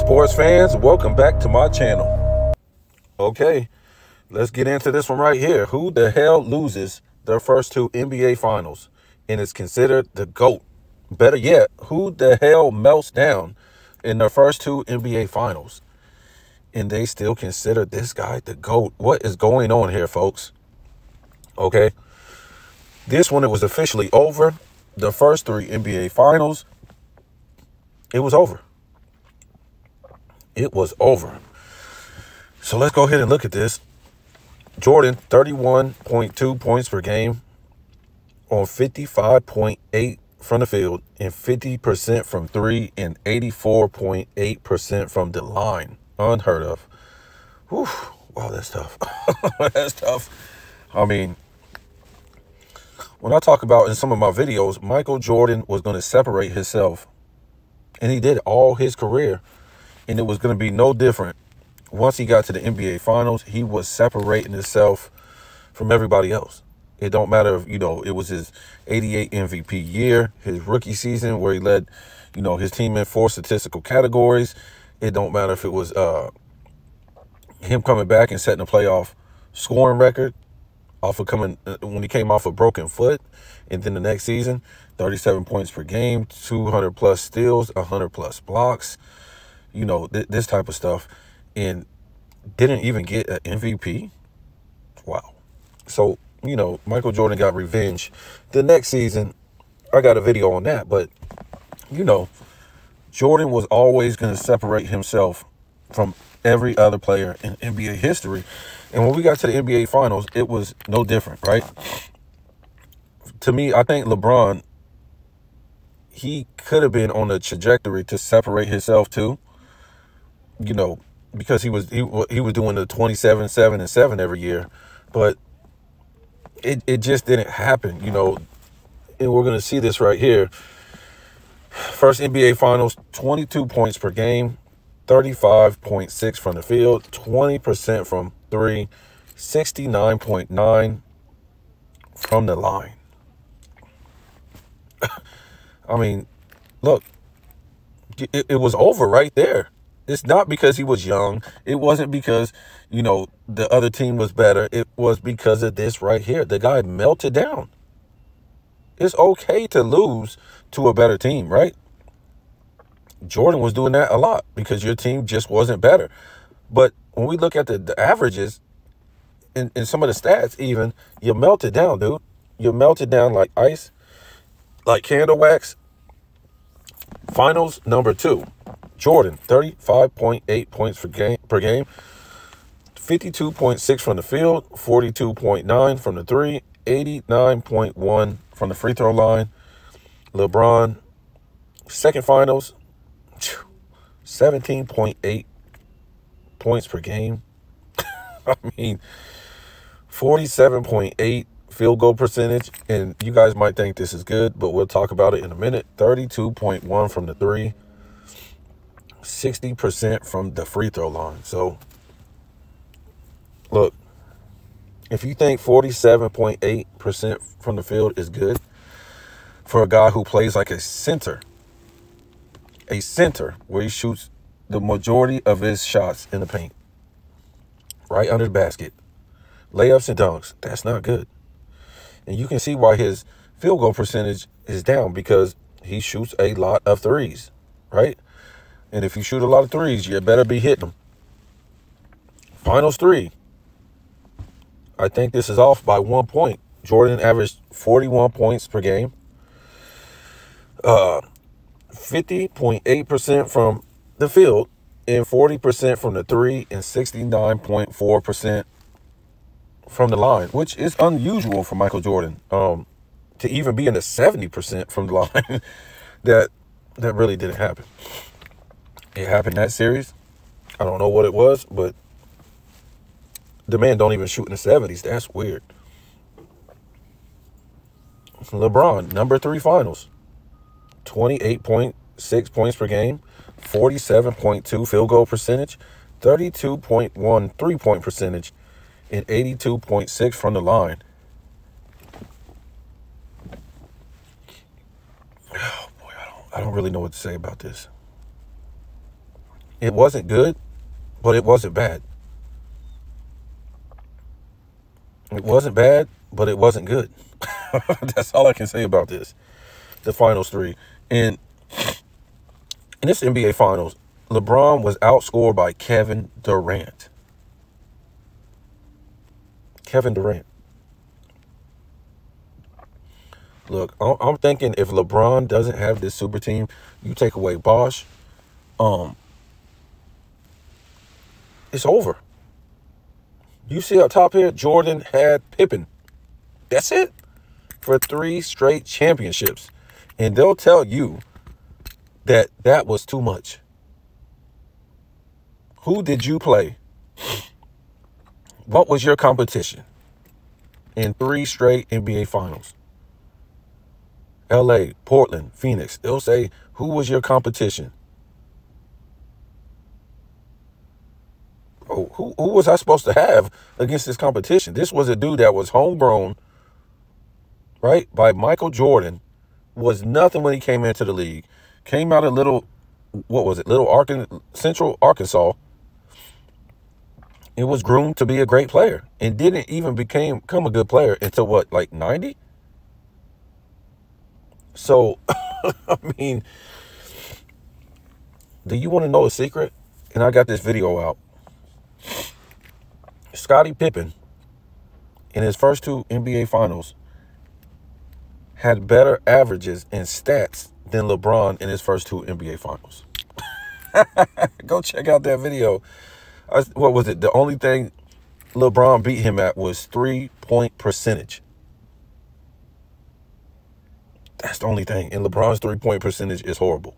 Sports fans, welcome back to my channel. Okay, let's get into this one right here. Who the hell loses their first two NBA finals and is considered the GOAT? Better yet, who the hell melts down in their first two NBA finals and they still consider this guy the GOAT? What is going on here, folks? Okay, this one, it was officially over. The first three NBA finals, it was over. It was over. So let's go ahead and look at this. Jordan, 31.2 points per game on 55.8 from the field and 50% from three and 84.8% from the line. Unheard of. Whew. Wow, that's tough. That's tough. I mean, when I talk about in some of my videos, Michael Jordan was going to separate himself, and he did all his career, and it was going to be no different. Once he got to the NBA Finals, he was separating himself from everybody else. It don't matter if, it was his 88 MVP year, his rookie season where he led, his team in 4 statistical categories. It don't matter if it was him coming back and setting a playoff scoring record when he came off a broken foot. And then the next season, 37 points per game, 200 plus steals, 100 plus blocks, this type of stuff. And didn't even get an MVP. Wow. So, Michael Jordan got revenge. The next season, I got a video on that. But, Jordan was always going to separate himself from every other player in NBA history. And when we got to the NBA Finals, it was no different, right? To me, I think LeBron, he could have been on a trajectory to separate himself too. Because he was doing the 27, 7, and 7 every year. But it just didn't happen, And we're going to see this right here. First NBA Finals, 22 points per game, 35.6 from the field, 20% from three, 69.9 from the line. I mean, look, it was over right there. It's not because he was young. It wasn't because, the other team was better. It was because of this right here. The guy melted down. It's okay to lose to a better team, right? Jordan was doing that a lot because your team just wasn't better. But when we look at the averages and some of the stats even, you melted down, dude. You melted down like ice, like candle wax. Finals number 2. Jordan, 35.8 points per game, 52.6 from the field, 42.9 from the three, 89.1 from the free throw line. LeBron, second finals, 17.8 points per game. I mean, 47.8 field goal percentage. And you guys might think this is good, but we'll talk about it in a minute. 32.1 from the three. 60% from the free throw line. So, look, if you think 47.8% from the field is good for a guy who plays like a center where he shoots the majority of his shots in the paint, right under the basket, layups and dunks, that's not good. And you can see why his field goal percentage is down, because he shoots a lot of threes, right? And if you shoot a lot of threes, you better be hitting them. Finals 3. I think this is off by 1 point. Jordan averaged 41 points per game. 50.8% from the field and 40% from the three and 69.4% from the line, which is unusual for Michael Jordan. To even be in the 70% from the line, that really didn't happen. It happened that series. I don't know what it was, but the man don't even shoot in the 70s. That's weird. LeBron, number 3 finals. 28.6 points per game. 47.2 field goal percentage. 32.1 three-point percentage. And 82.6 from the line. Oh, boy, I don't really know what to say about this. It wasn't good, but it wasn't bad. It wasn't bad, but it wasn't good. That's all I can say about this. The finals three. And in this NBA finals, LeBron was outscored by Kevin Durant. Kevin Durant. Look, I'm thinking if LeBron doesn't have this super team, you take away Bosh, it's over. You see up top here, Jordan had Pippen. That's it. For 3 straight championships. And they'll tell you that that was too much. Who did you play? What was your competition in 3 straight NBA finals? LA, Portland, Phoenix. They'll say, who was your competition? Oh, who was I supposed to have against this competition? This was a dude that was homegrown, right, by Michael Jordan. Was nothing when he came into the league. Came out of Little Central Arkansas. It was groomed to be a great player and didn't even become a good player until what, like 90? So, I mean, do you want to know a secret? And I got this video out. Scottie Pippen, in his first 2 NBA finals, had better averages and stats than LeBron in his first 2 NBA finals. Go check out that video. What was it? The only thing LeBron beat him at was 3-point percentage. That's the only thing. And LeBron's 3-point percentage is horrible.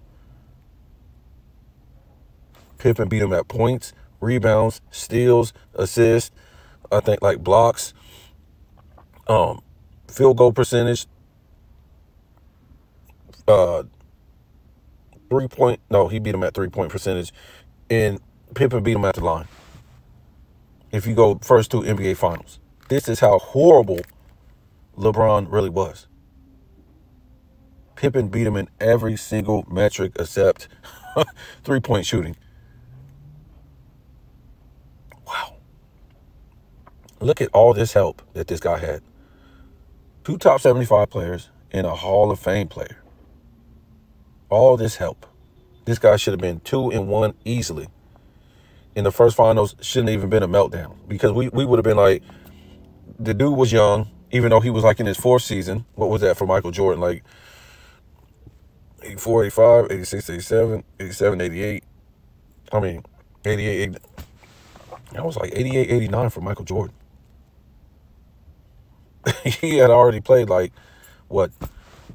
Pippen beat him at points, rebounds, steals, assists, I think like blocks, field goal percentage, 3-point. No, he beat him at 3-point percentage. And Pippen beat him at the line. If you go first 2 NBA finals. This is how horrible LeBron really was. Pippen beat him in every single metric except 3-point shooting. Wow. Look at all this help that this guy had. 2 top 75 players and a Hall of Fame player. All this help. This guy should have been 2-1 easily. In the first finals, shouldn't even been a meltdown. Because we would have been like, the dude was young, even though he was like in his 4th season. What was that for Michael Jordan? Like 84, 85, 86, 87, 87, 88. I mean, 88, 80. That was like 88, 89 for Michael Jordan. He had already played like, what,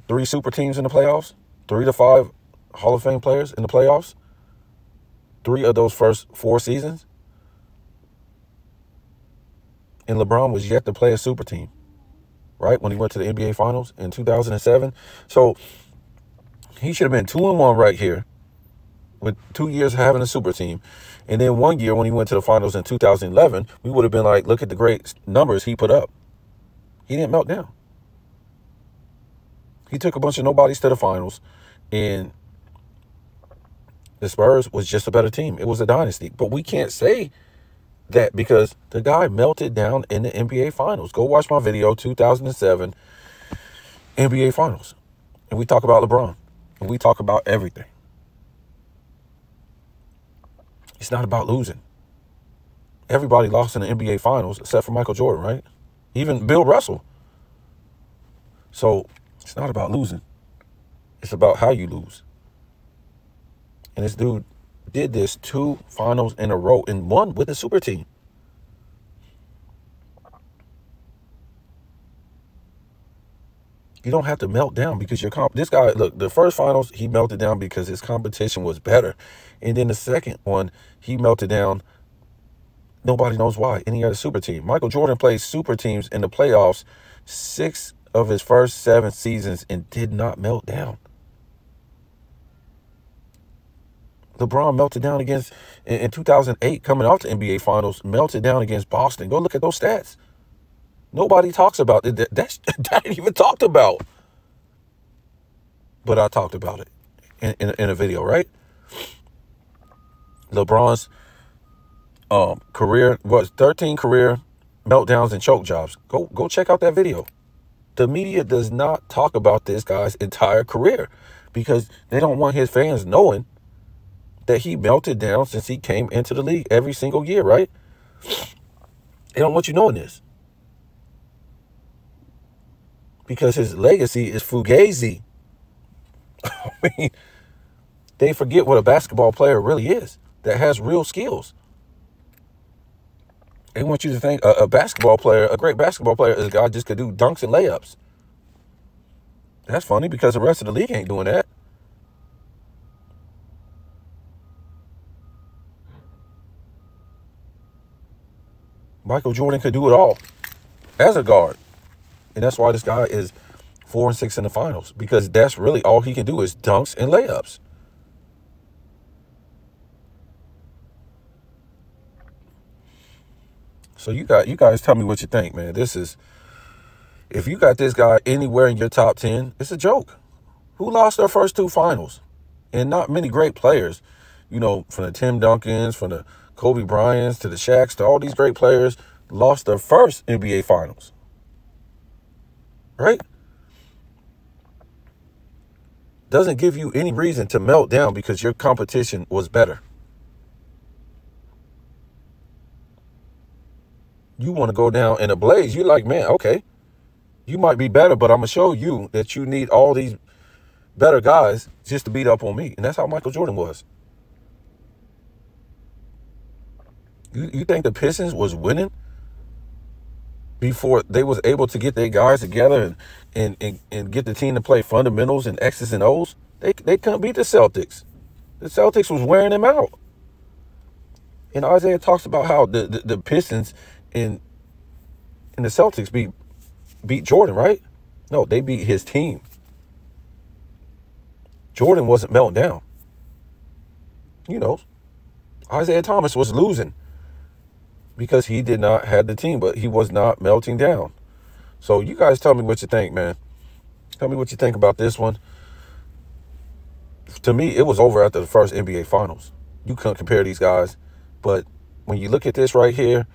3 super teams in the playoffs? 3 to 5 Hall of Fame players in the playoffs? 3 of those first 4 seasons? And LeBron was yet to play a super team, right? When he went to the NBA Finals in 2007. So he should have been 2-1 right here with 2 years having a super team. And then 1 year when he went to the finals in 2011, we would have been like, look at the great numbers he put up. He didn't melt down. He took a bunch of nobodies to the finals, and the Spurs was just a better team. It was a dynasty. But we can't say that because the guy melted down in the NBA Finals. Go watch my video, 2007 NBA Finals. And we talk about LeBron. And we talk about everything. It's not about losing. Everybody lost in the NBA Finals except for Michael Jordan, right? Even Bill Russell. So it's not about losing. It's about how you lose. And this dude did this 2 finals in a row and won with the super team. You don't have to melt down because this guy, look, the first finals, he melted down because his competition was better. And then the second one, he melted down. Nobody knows why. And he had a super team. Michael Jordan played super teams in the playoffs 6 of his first 7 seasons and did not melt down. LeBron melted down in 2008, coming off the NBA Finals, melted down against Boston. Go look at those stats. Nobody talks about it. That ain't even talked about. But I talked about it in a video, right? LeBron's career was 13 career meltdowns and choke jobs. Go check out that video. The media does not talk about this guy's entire career because they don't want his fans knowing that he melted down since he came into the league every single year, right? They don't want you knowing this. Because his legacy is fugazi. I mean, they forget what a basketball player really is that has real skills. They want you to think a basketball player, a great basketball player, is a guy just could do dunks and layups. That's funny because the rest of the league ain't doing that. Michael Jordan could do it all as a guard. And that's why this guy is 4-6 in the finals, because that's really all he can do is dunks and layups. So you guys tell me what you think, man. This is, if you got this guy anywhere in your top 10, it's a joke. Who lost their first 2 finals? And not many great players, you know, from the Tim Duncans, from the Kobe Bryants to the Shaqs, to all these great players lost their first NBA finals. Right? Doesn't give you any reason to melt down because your competition was better. You want to go down in a blaze. You're like, man, okay, you might be better, but I'm going to show you that you need all these better guys just to beat up on me. And that's how Michael Jordan was. You think the Pistons was winning before they was able to get their guys together and get the team to play fundamentals and X's and O's? They couldn't beat the Celtics. The Celtics was wearing them out. And Isaiah talks about how the Pistons and the Celtics beat Jordan, right? No, they beat his team. Jordan wasn't melting down. You know, Isaiah Thomas was losing because he did not have the team, but he was not melting down. So you guys tell me what you think, man. Tell me what you think about this one. To me, it was over after the first NBA Finals. You couldn't compare these guys. But when you look at this right here,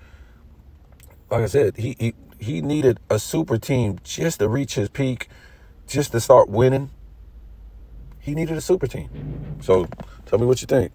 like I said, he needed a super team just to reach his peak, just to start winning. He needed a super team. So tell me what you think.